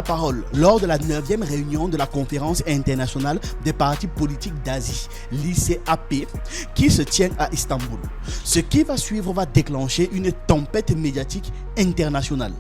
La parole lors de la 9e réunion de la conférence internationale des partis politiques d'Asie, l'ICAP, qui se tient à Istanbul. Ce qui va suivre va déclencher une tempête médiatique internationale.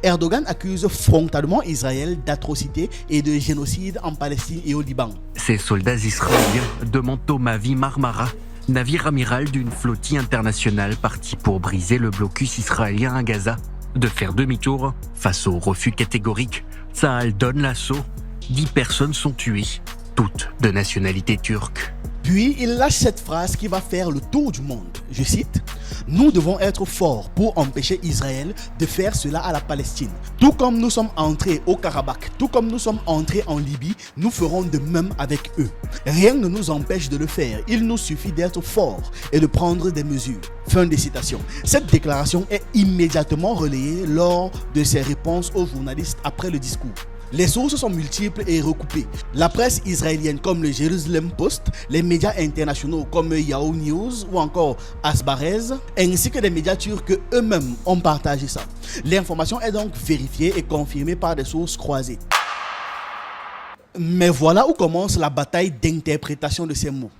Erdogan accuse frontalement Israël d'atrocités et de génocide en Palestine et au Liban. Ces soldats israéliens demandent au Mavi Marmara, navire amiral d'une flottille internationale partie pour briser le blocus israélien à Gaza, de faire demi-tour. Face au refus catégorique, Tsahal donne l'assaut. 10 personnes sont tuées, toutes de nationalité turque. Puis il lâche cette phrase qui va faire le tour du monde. Je cite: « Nous devons être forts pour empêcher Israël de faire cela à la Palestine. Tout comme nous sommes entrés au Karabakh, tout comme nous sommes entrés en Libye, nous ferons de même avec eux. Rien ne nous empêche de le faire. Il nous suffit d'être forts et de prendre des mesures. » Fin de citation. Cette déclaration est immédiatement relayée lors de ses réponses aux journalistes après le discours. Les sources sont multiples et recoupées. La presse israélienne comme le Jerusalem Post, les médias internationaux comme Yahoo News ou encore Asbarez, ainsi que des médias turcs eux-mêmes ont partagé ça. L'information est donc vérifiée et confirmée par des sources croisées. Mais voilà où commence la bataille d'interprétation de ces mots.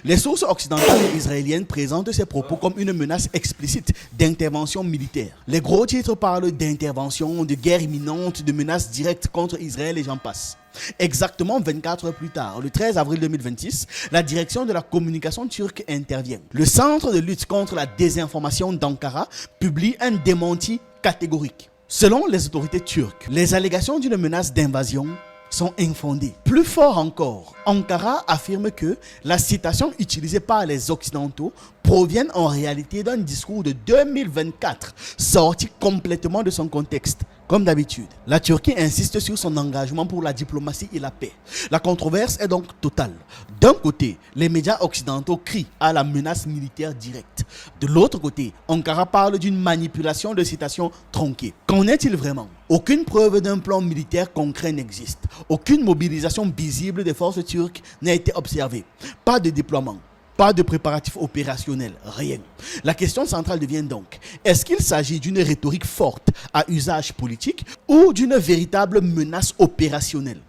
Les sources occidentales et israéliennes présentent ces propos comme une menace explicite d'intervention militaire. Les gros titres parlent d'intervention, de guerre imminente, de menaces directes contre Israël et j'en passe. Exactement 24 heures plus tard, le 13 avril 2026, la direction de la communication turque intervient. Le centre de lutte contre la désinformation d'Ankara publie un démenti catégorique. Selon les autorités turques, les allégations d'une menace d'invasion sont infondées. Plus fort encore, Ankara affirme que la citation utilisée par les Occidentaux provient en réalité d'un discours de 2024, sorti complètement de son contexte. Comme d'habitude, la Turquie insiste sur son engagement pour la diplomatie et la paix. La controverse est donc totale. D'un côté, les médias occidentaux crient à la menace militaire directe. De l'autre côté, Ankara parle d'une manipulation de citations tronquées. Qu'en est-il vraiment? Aucune preuve d'un plan militaire concret n'existe. Aucune mobilisation visible des forces turques n'a été observée. Pas de déploiement. Pas de préparatifs opérationnels, rien. La question centrale devient donc, est-ce qu'il s'agit d'une rhétorique forte à usage politique ou d'une véritable menace opérationnelle?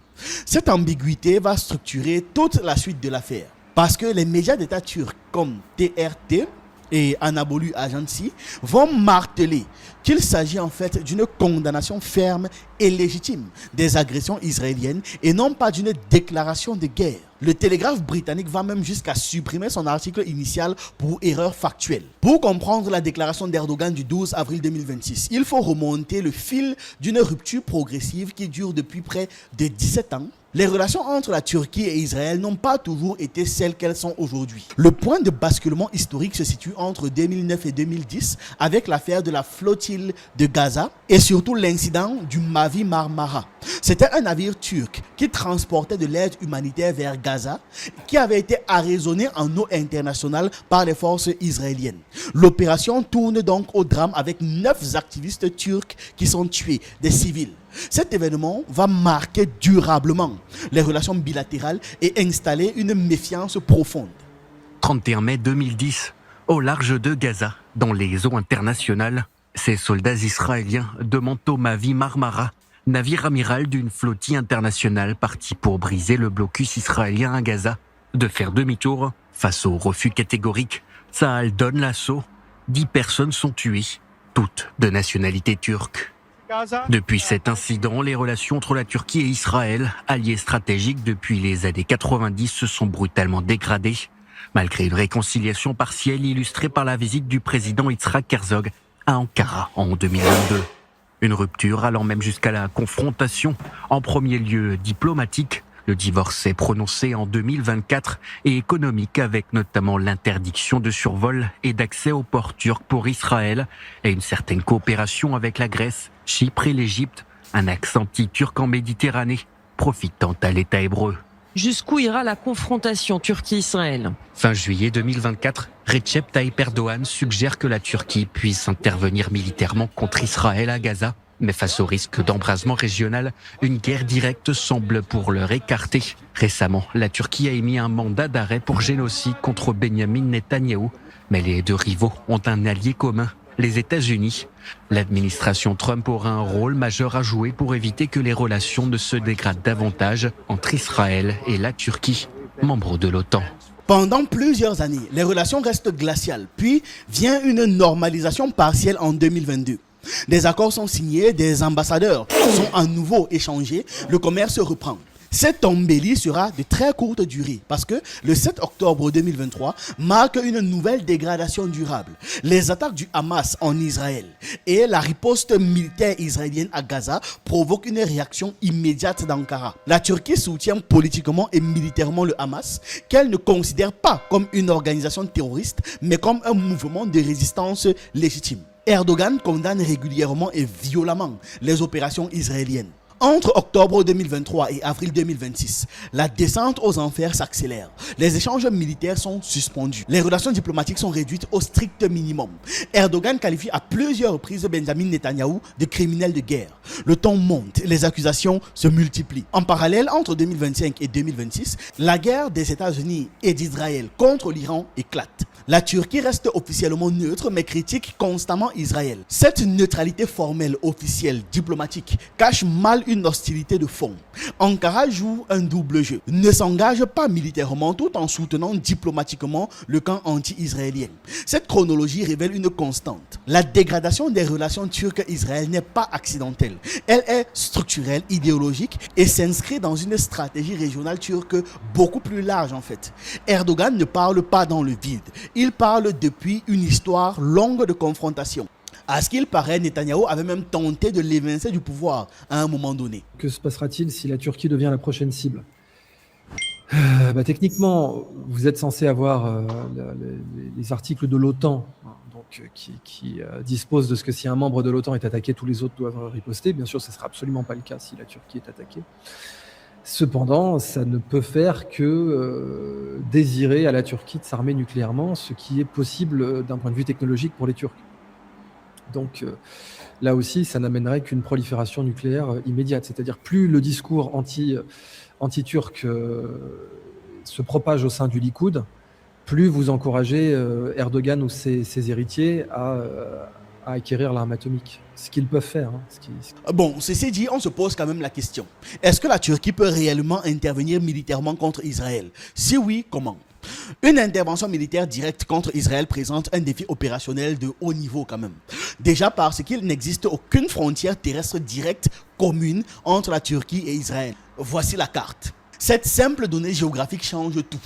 Cette ambiguïté va structurer toute la suite de l'affaire. Parce que les médias d'État turcs comme TRT et Anadolu Ajansi vont marteler qu'il s'agit en fait d'une condamnation ferme et légitime des agressions israéliennes et non pas d'une déclaration de guerre. Le Télégraphe britannique va même jusqu'à supprimer son article initial pour erreur factuelle. Pour comprendre la déclaration d'Erdogan du 12 avril 2026, il faut remonter le fil d'une rupture progressive qui dure depuis près de 17 ans. Les relations entre la Turquie et Israël n'ont pas toujours été celles qu'elles sont aujourd'hui. Le point de basculement historique se situe entre 2009 et 2010 avec l'affaire de la flottille de Gaza et surtout l'incident du Mavi Marmara. C'était un navire turc qui transportait de l'aide humanitaire vers Gaza qui avait été arraisonné en eau internationale par les forces israéliennes. L'opération tourne donc au drame avec 9 activistes turcs qui sont tués, des civils. Cet événement va marquer durablement les relations bilatérales et installer une méfiance profonde. 31 mai 2010, au large de Gaza, dans les eaux internationales, ces soldats israéliens demandent au Mavi Marmara, navire amiral d'une flottille internationale partie pour briser le blocus israélien à Gaza, de faire demi-tour. Face au refus catégorique, Tsahal donne l'assaut. 10 personnes sont tuées, toutes de nationalité turque. Depuis cet incident, les relations entre la Turquie et Israël, alliés stratégiques depuis les années 90, se sont brutalement dégradées, malgré une réconciliation partielle illustrée par la visite du président Yitzhak Herzog à Ankara en 2022. Une rupture allant même jusqu'à la confrontation, en premier lieu diplomatique. Le divorce est prononcé en 2024 et économique avec notamment l'interdiction de survol et d'accès aux ports turcs pour Israël et une certaine coopération avec la Grèce, Chypre et l'Égypte, un axe anti-turc en Méditerranée, profitant à l'État hébreu. Jusqu'où ira la confrontation Turquie-Israël? Fin juillet 2024, Recep Tayyip Erdogan suggère que la Turquie puisse intervenir militairement contre Israël à Gaza. Mais face au risque d'embrasement régional, une guerre directe semble pour l'heure écartée. Récemment, la Turquie a émis un mandat d'arrêt pour génocide contre Benyamin Netanyahou. Mais les deux rivaux ont un allié commun, les États-Unis. L'administration Trump aura un rôle majeur à jouer pour éviter que les relations ne se dégradent davantage entre Israël et la Turquie, membre de l'OTAN. Pendant plusieurs années, les relations restent glaciales, puis vient une normalisation partielle en 2022. Des accords sont signés, des ambassadeurs sont à nouveau échangés, le commerce reprend. Cette embellie sera de très courte durée parce que le 7 octobre 2023 marque une nouvelle dégradation durable. Les attaques du Hamas en Israël et la riposte militaire israélienne à Gaza provoquent une réaction immédiate d'Ankara. La Turquie soutient politiquement et militairement le Hamas, qu'elle ne considère pas comme une organisation terroriste, mais comme un mouvement de résistance légitime. Erdogan condamne régulièrement et violemment les opérations israéliennes. Entre octobre 2023 et avril 2026, la descente aux enfers s'accélère. Les échanges militaires sont suspendus. Les relations diplomatiques sont réduites au strict minimum. Erdogan qualifie à plusieurs reprises Benjamin Netanyahou de criminel de guerre. Le ton monte, les accusations se multiplient. En parallèle, entre 2025 et 2026, la guerre des États-Unis et d'Israël contre l'Iran éclate. La Turquie reste officiellement neutre mais critique constamment Israël. Cette neutralité formelle, officielle, diplomatique cache mal une hostilité de fond. Ankara joue un double jeu, ne s'engage pas militairement tout en soutenant diplomatiquement le camp anti-israélien. Cette chronologie révèle une constante. La dégradation des relations turques-israéliennes n'est pas accidentelle. Elle est structurelle, idéologique et s'inscrit dans une stratégie régionale turque beaucoup plus large en fait. Erdogan ne parle pas dans le vide. Il parle depuis une histoire longue de confrontation. À ce qu'il paraît, Netanyahou avait même tenté de l'évincer du pouvoir à un moment donné. Que se passera-t-il si la Turquie devient la prochaine cible ? Techniquement, vous êtes censé avoir les articles de l'OTAN qui disposent de ce que si un membre de l'OTAN est attaqué, tous les autres doivent riposter. Bien sûr, ce ne sera absolument pas le cas si la Turquie est attaquée. Cependant, ça ne peut faire que désirer à la Turquie de s'armer nucléairement, ce qui est possible d'un point de vue technologique pour les Turcs. Donc là aussi, ça n'amènerait qu'une prolifération nucléaire immédiate. C'est-à-dire plus le discours anti-turc se propage au sein du Likoud, plus vous encouragez Erdogan ou ses héritiers à acquérir l'arme atomique. Ce qu'ils peuvent faire. Bon, ceci dit, on se pose quand même la question. Est-ce que la Turquie peut réellement intervenir militairement contre Israël? Si oui, comment? Une intervention militaire directe contre Israël présente un défi opérationnel de haut niveau quand même. Déjà parce qu'il n'existe aucune frontière terrestre directe commune entre la Turquie et Israël. Voici la carte. Cette simple donnée géographique change tout.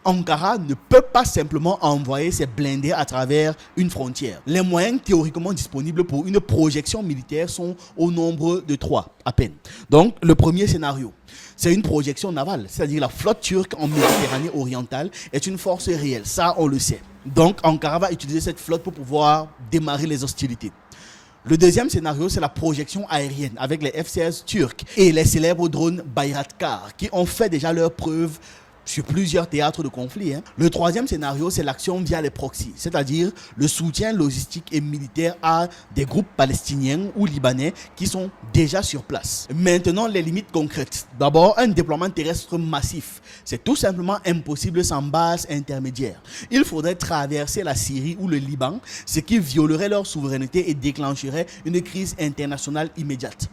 Ankara ne peut pas simplement envoyer ses blindés à travers une frontière. Les moyens théoriquement disponibles pour une projection militaire sont au nombre de 3 à peine. Donc, le premier scénario, c'est une projection navale, c'est-à-dire la flotte turque en Méditerranée orientale est une force réelle, ça on le sait. Donc, Ankara va utiliser cette flotte pour pouvoir démarrer les hostilités. Le deuxième scénario, c'est la projection aérienne avec les F-16 turcs et les célèbres drones Bayraktar qui ont fait déjà leurs preuves sur plusieurs théâtres de conflit. Le troisième scénario, c'est l'action via les proxys, c'est-à-dire le soutien logistique et militaire à des groupes palestiniens ou libanais qui sont déjà sur place. Maintenant, les limites concrètes. D'abord, un déploiement terrestre massif. C'est tout simplement impossible sans base intermédiaire. Il faudrait traverser la Syrie ou le Liban, ce qui violerait leur souveraineté et déclencherait une crise internationale immédiate.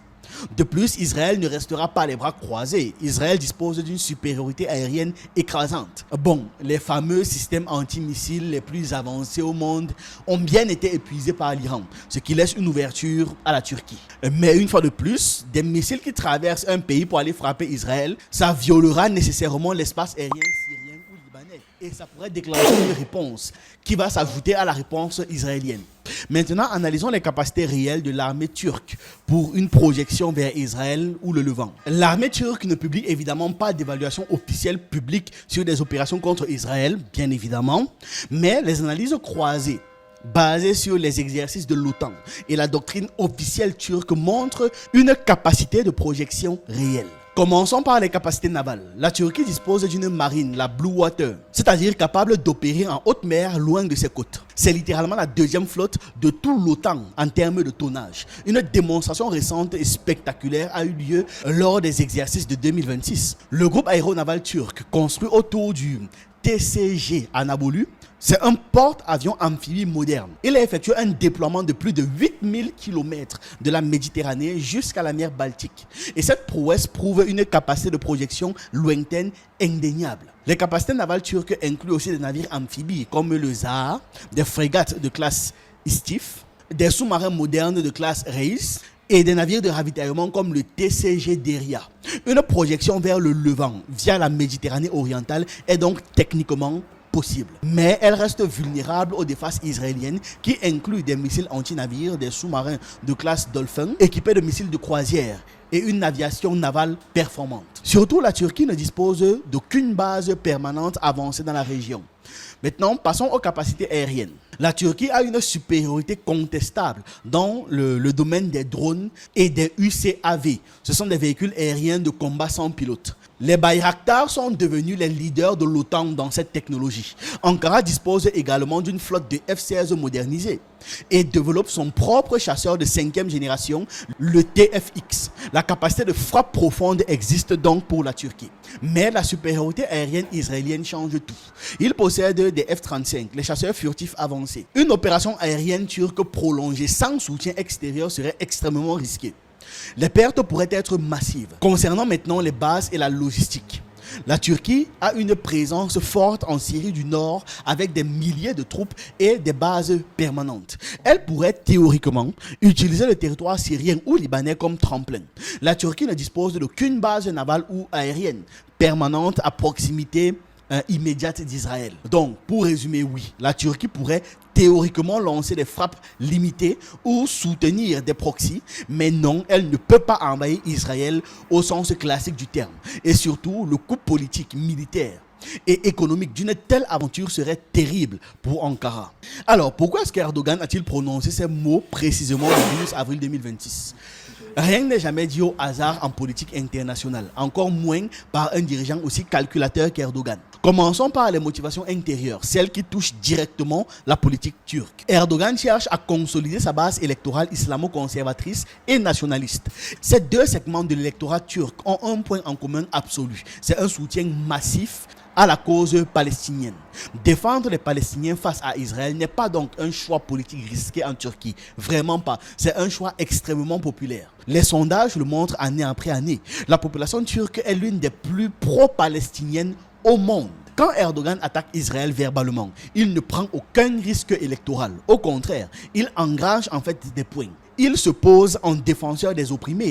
De plus, Israël ne restera pas les bras croisés. Israël dispose d'une supériorité aérienne écrasante. Bon, les fameux systèmes antimissiles les plus avancés au monde ont bien été épuisés par l'Iran, ce qui laisse une ouverture à la Turquie. Mais une fois de plus, des missiles qui traversent un pays pour aller frapper Israël, ça violera nécessairement l'espace aérien syrien ou libanais. Et ça pourrait déclencher une réponse qui va s'ajouter à la réponse israélienne. Maintenant, analysons les capacités réelles de l'armée turque pour une projection vers Israël ou le Levant. L'armée turque ne publie évidemment pas d'évaluation officielle publique sur des opérations contre Israël, bien évidemment, mais les analyses croisées basées sur les exercices de l'OTAN et la doctrine officielle turque montrent une capacité de projection réelle. Commençons par les capacités navales. La Turquie dispose d'une marine, la Blue Water, c'est-à-dire capable d'opérer en haute mer loin de ses côtes. C'est littéralement la deuxième flotte de tout l'OTAN en termes de tonnage. Une démonstration récente et spectaculaire a eu lieu lors des exercices de 2026. Le groupe aéronaval turc, construit autour du TCG Anadolu, C'est un porte-avions amphibie moderne. Il a effectué un déploiement de plus de 8000 km de la Méditerranée jusqu'à la mer Baltique. Et cette prouesse prouve une capacité de projection lointaine indéniable. Les capacités navales turques incluent aussi des navires amphibies comme le Zaha, des frégates de classe Istif, des sous-marins modernes de classe Reis et des navires de ravitaillement comme le TCG Deria. Une projection vers le Levant via la Méditerranée orientale est donc techniquement possible. Mais elle reste vulnérable aux défenses israéliennes qui incluent des missiles anti-navires, des sous-marins de classe Dolphin équipés de missiles de croisière et une aviation navale performante. Surtout, la Turquie ne dispose d'aucune base permanente avancée dans la région. Maintenant, passons aux capacités aériennes. La Turquie a une supériorité contestable dans le domaine des drones et des UCAV. Ce sont des véhicules aériens de combat sans pilote. Les Bayraktar sont devenus les leaders de l'OTAN dans cette technologie. Ankara dispose également d'une flotte de F-16 modernisée et développe son propre chasseur de 5e génération, le TFX. La capacité de frappe profonde existe donc pour la Turquie. Mais la supériorité aérienne israélienne change tout. Il possède des F-35, les chasseurs furtifs avancés. Une opération aérienne turque prolongée sans soutien extérieur serait extrêmement risquée. Les pertes pourraient être massives. Concernant maintenant les bases et la logistique, la Turquie a une présence forte en Syrie du Nord avec des milliers de troupes et des bases permanentes. Elle pourrait théoriquement utiliser le territoire syrien ou libanais comme tremplin. La Turquie ne dispose d'aucune base navale ou aérienne permanente à proximité immédiate d'Israël. Donc, pour résumer, oui, la Turquie pourrait théoriquement lancer des frappes limitées ou soutenir des proxys, mais non, elle ne peut pas envahir Israël au sens classique du terme. Et surtout, le coût politique, militaire et économique d'une telle aventure serait terrible pour Ankara. Alors, pourquoi est-ce qu'Erdogan a-t-il prononcé ces mots précisément le 12 avril 2026 ? Rien n'est jamais dit au hasard en politique internationale, encore moins par un dirigeant aussi calculateur qu'Erdogan. Commençons par les motivations intérieures, celles qui touchent directement la politique turque. Erdogan cherche à consolider sa base électorale islamo-conservatrice et nationaliste. Ces deux segments de l'électorat turc ont un point en commun absolu, c'est un soutien massif à la cause palestinienne. Défendre les Palestiniens face à Israël n'est pas donc un choix politique risqué en Turquie. Vraiment pas. C'est un choix extrêmement populaire. Les sondages le montrent année après année. La population turque est l'une des plus pro-palestiniennes au monde. Quand Erdogan attaque Israël verbalement, il ne prend aucun risque électoral. Au contraire, il engrange en fait des points. Il se pose en défenseur des opprimés.